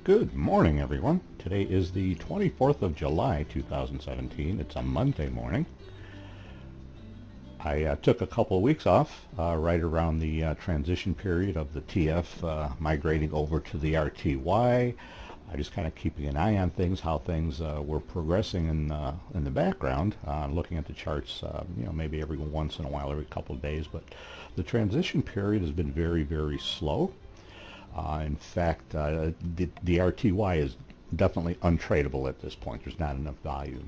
Good morning, everyone. Today is the 24th of July, 2017. It's a Monday morning. I took a couple of weeks off right around the transition period of the TF migrating over to the RTY. I just kind of keeping an eye on things, how things were progressing in the background, looking at the charts, maybe every once in a while, every couple of days. But the transition period has been very, very slow. In fact, the RTY is definitely untradeable at this point. There's not enough volume.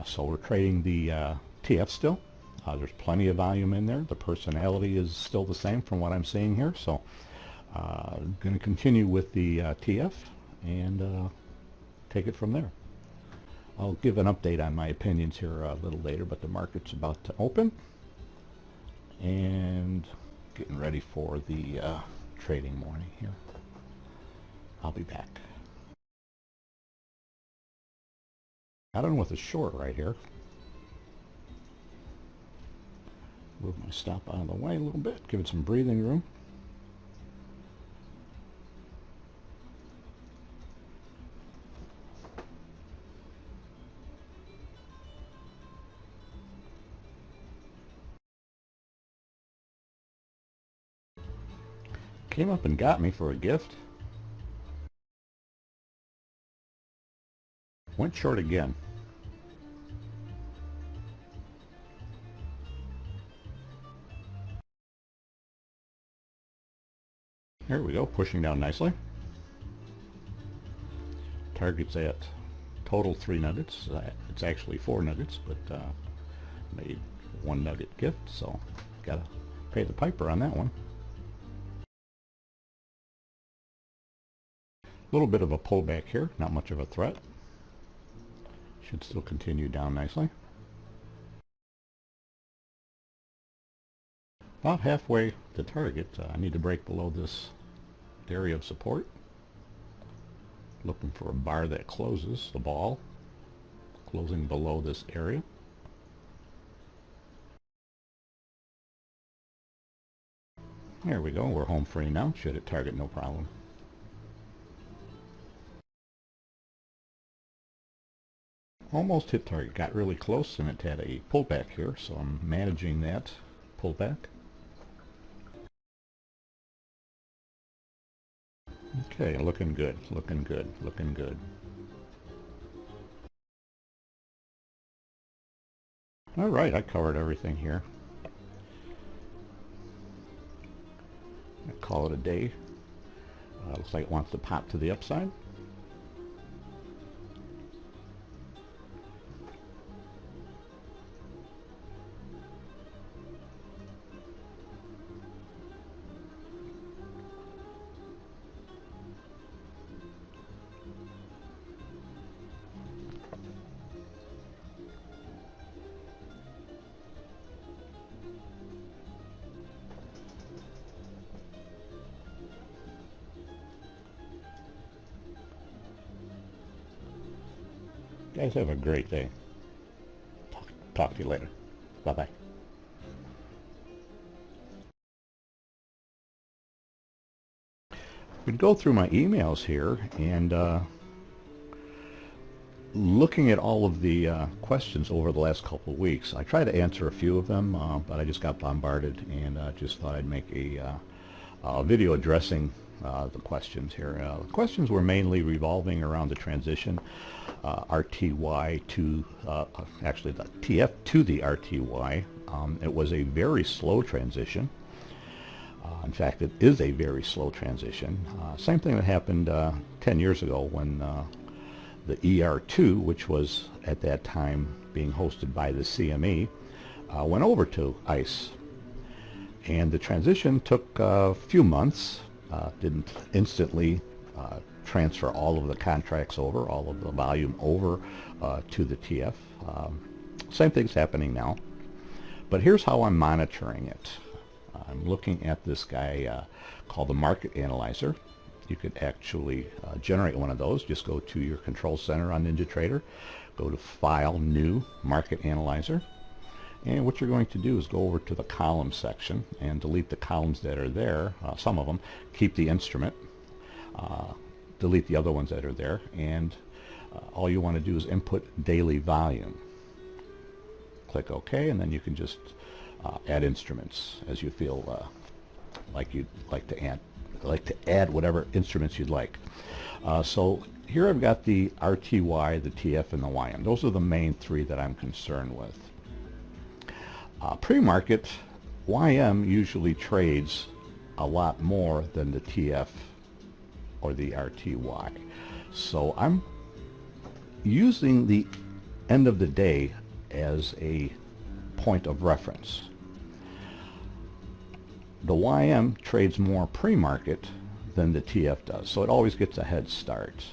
So we're trading the TF still. There's plenty of volume in there. The personality is still the same from what I'm seeing here. So I'm going to continue with the TF and take it from there. I'll give an update on my opinions here a little later, but the market's about to open and getting ready for the trading morning here. I'll be back. Got in with a short right here. Move my stop out of the way a little bit, give it some breathing room. Came up and got me for a gift. Went short again. There we go, pushing down nicely. Target's at total 3 nuggets. It's actually 4 nuggets, but made 1 nugget gift, so gotta pay the piper on that one. A little bit of a pullback here, not much of a threat. Should still continue down nicely. About halfway to target. I need to break below this area of support. Looking for a bar that closes the ball, closing below this area. There we go, we're home free now. Should hit target no problem. Almost hit target, got really close, and it had a pullback here, so I'm managing that pullback. Okay, looking good, looking good, looking good. All right, I covered everything here. I'll call it a day. Looks like it wants to pop to the upside. Guys, have a great day. Talk to you later. Bye-bye. We can go through my emails here and looking at all of the questions over the last couple of weeks. I tried to answer a few of them, but I just got bombarded, and just thought I'd make a video addressing the questions here. The questions were mainly revolving around the transition RTY to, actually the TF to the RTY. It was a very slow transition. In fact, it is a very slow transition. Same thing that happened 10 years ago when the ER2, which was at that time being hosted by the CME, went over to ICE. And the transition took a few months, didn't instantly transfer all of the contracts over, all of the volume over to the TF. Same thing's happening now. But here's how I'm monitoring it. I'm looking at this guy called the Market Analyzer. You could actually generate one of those. Just go to your control center on NinjaTrader, go to File, New, Market Analyzer. And what you're going to do is go over to the column section and delete the columns that are there, some of them. Keep the instrument. delete the other ones that are there, and all you want to do is input daily volume. Click OK, and then you can just add instruments as you feel like you'd like to add whatever instruments you'd like. So here I've got the RTY, the TF, and the YM. Those are the main three that I'm concerned with. Pre-market, YM usually trades a lot more than the TF or the RTY. So I'm using the end of the day as a point of reference. The YM trades more pre-market than the TF does, so it always gets a head start.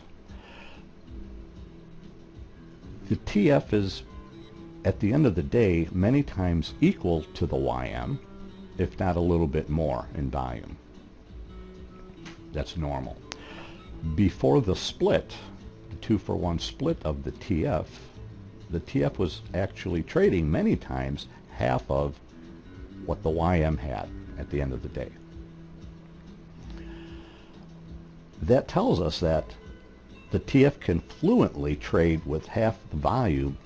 The TF is, at the end of the day, many times equal to the YM, if not a little bit more in volume. That's normal. Before the split, the 2-for-1 split of the TF was actually trading many times half of what the YM had at the end of the day. That tells us that the TF can fluently trade with half the volume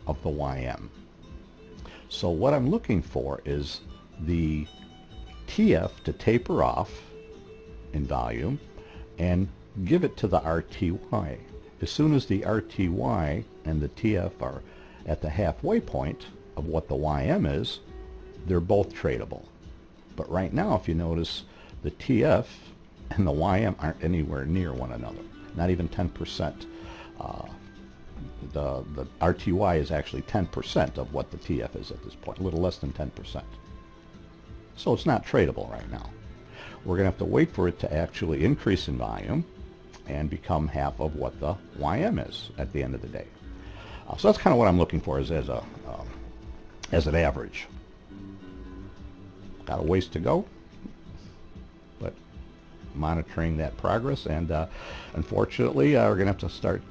of the YM. So what I'm looking for is the TF to taper off in volume and give it to the RTY. As soon as the RTY and the TF are at the halfway point of what the YM is, they're both tradable. But right now, if you notice, the TF and the YM aren't anywhere near one another, not even 10%. The RTY is actually 10% of what the TF is at this point, a little less than 10%. So it's not tradable right now. We're going to have to wait for it to actually increase in volume and become half of what the YM is at the end of the day. So that's kind of what I'm looking for as an average. Got a ways to go, but monitoring that progress, and unfortunately we're going to have to start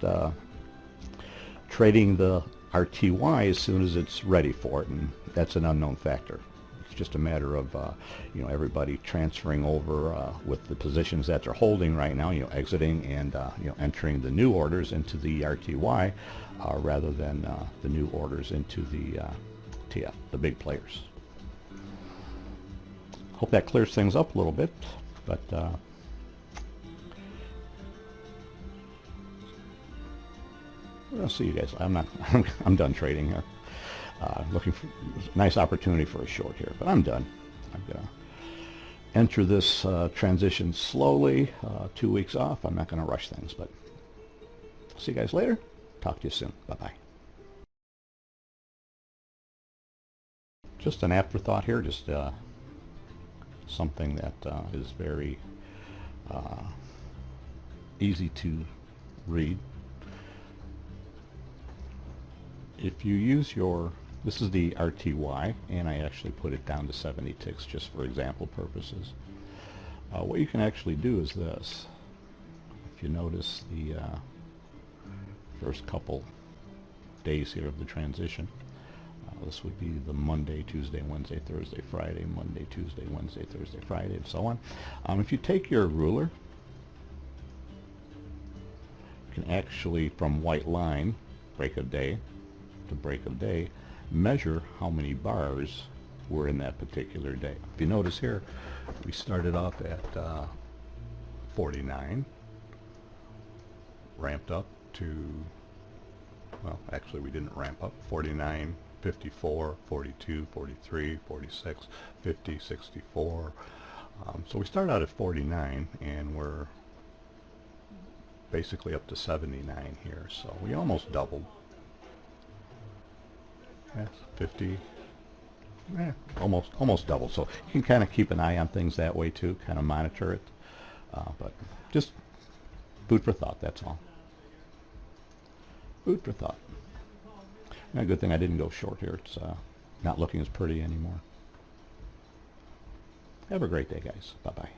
trading the RTY as soon as it's ready for it, and that's an unknown factor. It's just a matter of everybody transferring over with the positions that they're holding right now, exiting and entering the new orders into the RTY rather than the new orders into the TF, the big players. Hope that clears things up a little bit, but I'll see you guys. I'm done trading here. Looking for a nice opportunity for a short here, but I'm done. I'm gonna enter this transition slowly. 2 weeks off. I'm not gonna rush things, but see you guys later. Talk to you soon. Bye-bye. Just an afterthought here, just something that is very easy to read. If you use this is the RTY, and I actually put it down to 70 ticks just for example purposes. What you can actually do is this. If you notice the first couple days here of the transition, this would be the Monday, Tuesday, Wednesday, Thursday, Friday, Monday, Tuesday, Wednesday, Thursday, Friday, and so on. If you take your ruler, you can actually, from white line, break of day to break of day, measure how many bars were in that particular day. If you notice here, we started off at 49, ramped up to, well, actually we didn't ramp up, 49, 54, 42, 43, 46, 50, 64. So we start out at 49 and we're basically up to 79 here. So we almost doubled. Yes, 50, almost doubled. So you can kind of keep an eye on things that way too, kind of monitor it. But just food for thought, that's all. Food for thought. A good thing I didn't go short here. It's not looking as pretty anymore. Have a great day, guys. Bye-bye.